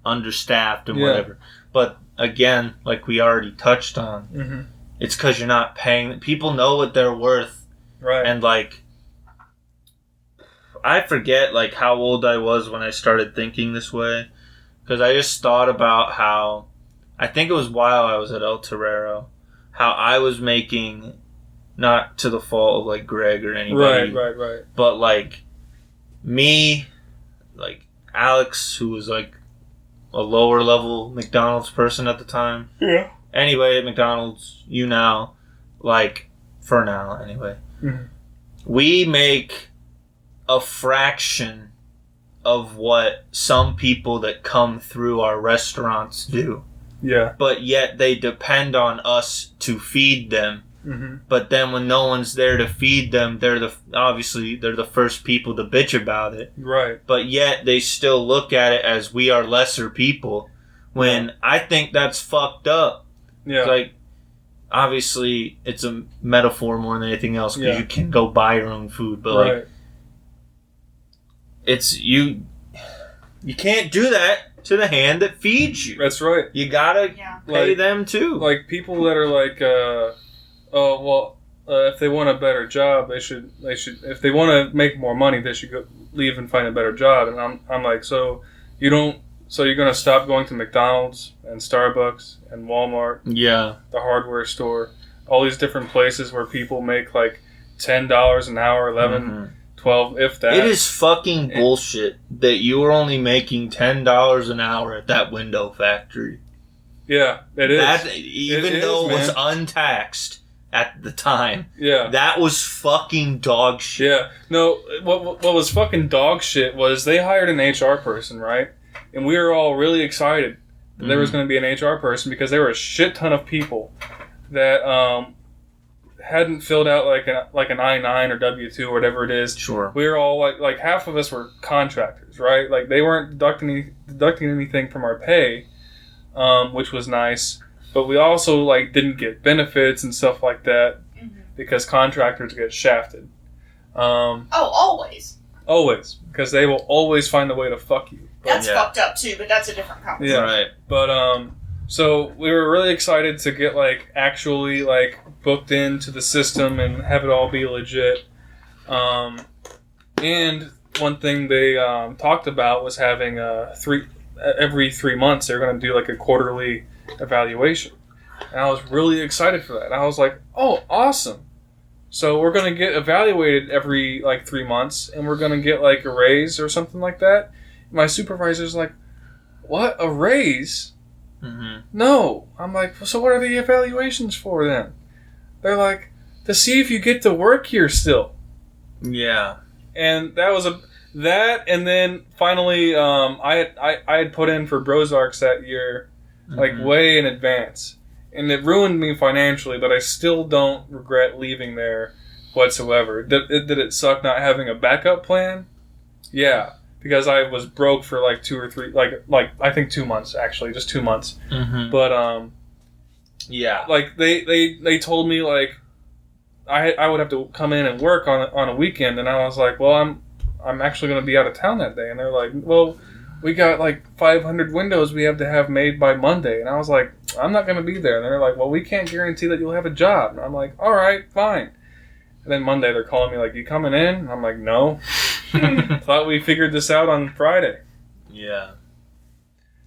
understaffed and Yeah. whatever. But again, like we already touched on, Mm-hmm. it's because you're not paying. People know what they're worth. Right. And like, I forget like how old I was when I started thinking this way, because I just thought about how, I think it was while I was at El Torero, how I was making, not to the fault of like Greg or anybody, Right. but like me, like Alex, who was like a lower level McDonald's person at the time. Yeah. Anyway, at McDonald's, like, for now anyway. Mhm. We make a fraction of what some people that come through our restaurants do. Yeah. But yet they depend on us to feed them. Mm-hmm. But then when no one's there to feed them, they're the first people to bitch about it. Right. But yet they still look at it as we are lesser people, when I think that's fucked up. Yeah. Like, obviously, it's a metaphor more than anything else, because Yeah. you can go buy your own food, but right. like, it's you can't do that to the hand that feeds you. That's right. You gotta Yeah. pay Like- them too. Like people that are like, if they want a better job, they should. If they want to make more money, they should go leave and find a better job. And I'm like, so you're gonna stop going to McDonald's and Starbucks and Walmart, Yeah. the hardware store, all these different places where people make like $10 an hour, $11, Mhm. 12, if that. It is fucking bullshit that you were only making $10 an hour at that window factory. Yeah, it is. Even though it was untaxed at the time. Yeah. That was fucking dog shit. Yeah. No, what was fucking dog shit was they hired an HR person, right? And we were all really excited that there was going to be an HR person because there were a shit ton of people that hadn't filled out like an I-9 or W-2 or whatever it is. Sure. We were all like half of us were contractors, right? Like they weren't deducting anything from our pay, which was nice. But we also like didn't get benefits and stuff like that because contractors get shafted. Always. Always, because they will always find a way to fuck you. That's fucked up too, but that's a different conversation. Yeah, right. But so we were really excited to get like actually like booked into the system and have it all be legit. And one thing they talked about was having every 3 months they're going to do like a quarterly evaluation, and I was really excited for that. I was like, oh, awesome. So we're going to get evaluated every like 3 months, and we're going to get like a raise or something like that. My supervisor's like, what, a raise? No. I'm like, so what are the evaluations for then? They're like, to see if you get to work here still. Yeah. And that was and then finally I had put in for Brozarks that year like way in advance, and it ruined me financially, but I still don't regret leaving there whatsoever. Did it suck not having a backup plan? Yeah, because I was broke for like 2 or 3 like I think 2 months, actually, just 2 months. But yeah, like they told me like I would have to come in and work on a weekend, and I was like, well, I'm actually going to be out of town that day. And they're like, well, we got like 500 windows we have to have made by Monday. And I was like, I'm not going to be there. And they're like, well, we can't guarantee that you'll have a job. And I'm like, all right, fine. And then Monday they're calling me like, you coming in? And I'm like, no. Thought we figured this out on Friday. Yeah.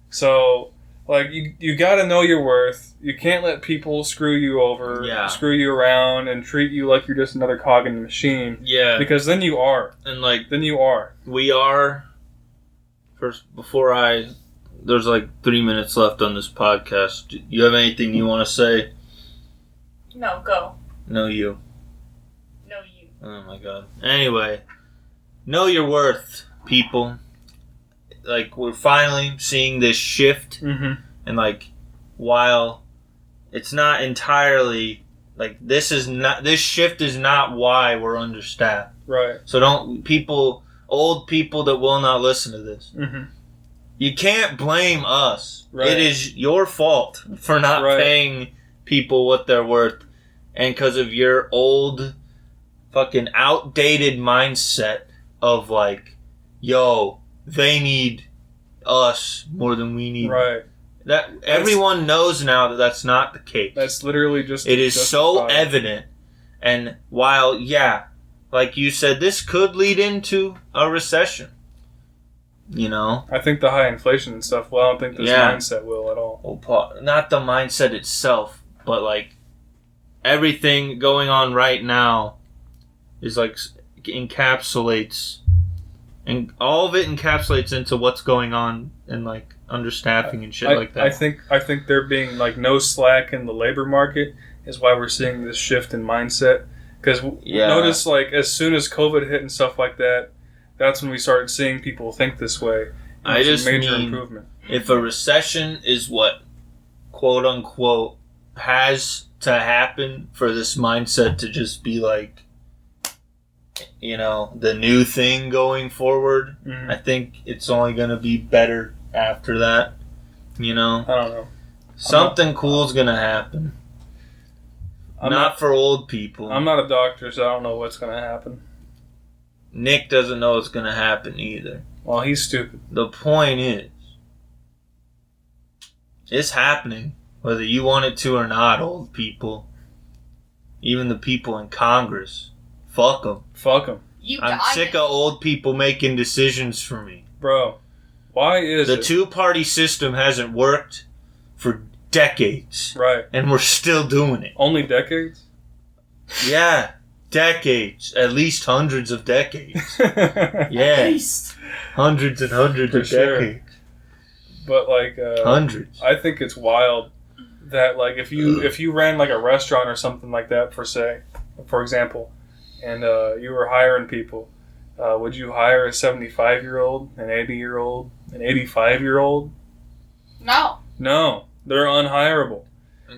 So, like, you got to know your worth. You can't let people screw you over, screw you around, and treat you like you're just another cog in the machine. Yeah. Because then you are. And, like... Then you are. We are... First, there's like 3 minutes left on this podcast. Do you have anything you want to say? No, go. No, you. No, you. Oh, my God. Anyway. Know your worth, people. Like, we're finally seeing this shift. And, like, while it's not entirely... Like, this shift is not why we're understaffed. Right. So old people that will not listen to this. You can't blame us. Right. It is your fault for not paying people what they're worth. And because of your old, fucking outdated mindset of like, yo, they need us more than we need. Right. Everyone knows now that that's not the case. That's literally just... It is so evident. And while, like you said, this could lead into a recession. You know? I think the high inflation and stuff, well, I don't think this mindset will at all. Well, not the mindset itself, but like everything going on right now is like encapsulates, and all of it encapsulates into what's going on and like understaffing and shit like that. I think there being like no slack in the labor market is why we're seeing this shift in mindset. Because notice, like, as soon as COVID hit and stuff like that, that's when we started seeing people think this way. I just major mean, improvement. If a recession is what, quote unquote, has to happen for this mindset to just be like, you know, the new thing going forward, I think it's only going to be better after that. You know? I don't know. Something cool's going to happen. Not for old people. I'm not a doctor, so I don't know what's going to happen. Nick doesn't know what's going to happen either. Well, he's stupid. The point is, it's happening, whether you want it to or not, old people. Even the people in Congress. Fuck them. Fuck them. I'm sick of old people making decisions for me. Bro, why is the two-party system hasn't worked for decades. Right. And we're still doing it. Only decades? Yeah. decades, at least hundreds of decades. At Yeah, least. hundreds and hundreds For of sure. decades. But like, Hundreds. I think it's wild that like if you ran like a restaurant or something like that for example, and you were hiring people, would you hire a 75-year-old, an 80-year-old, an 85-year-old? No. No, they're unhireable.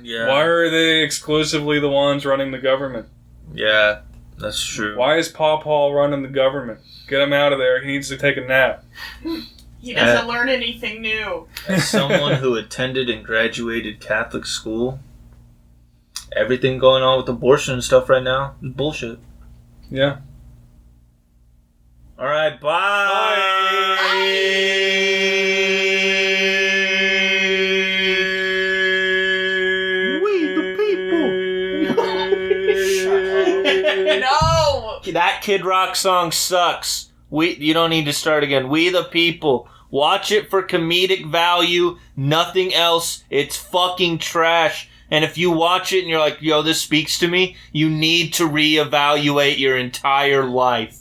Yeah. Why are they exclusively the ones running the government? Yeah, that's true. Why is Paw Paw running the government? Get him out of there. He needs to take a nap. He doesn't learn anything new. As someone who attended and graduated Catholic school, everything going on with abortion and stuff right now is bullshit. Yeah. All right, No! That Kid Rock song sucks. You don't need to start again. We the people. Watch it for comedic value. Nothing else. It's fucking trash. And if you watch it and you're like, yo, this speaks to me, you need to reevaluate your entire life.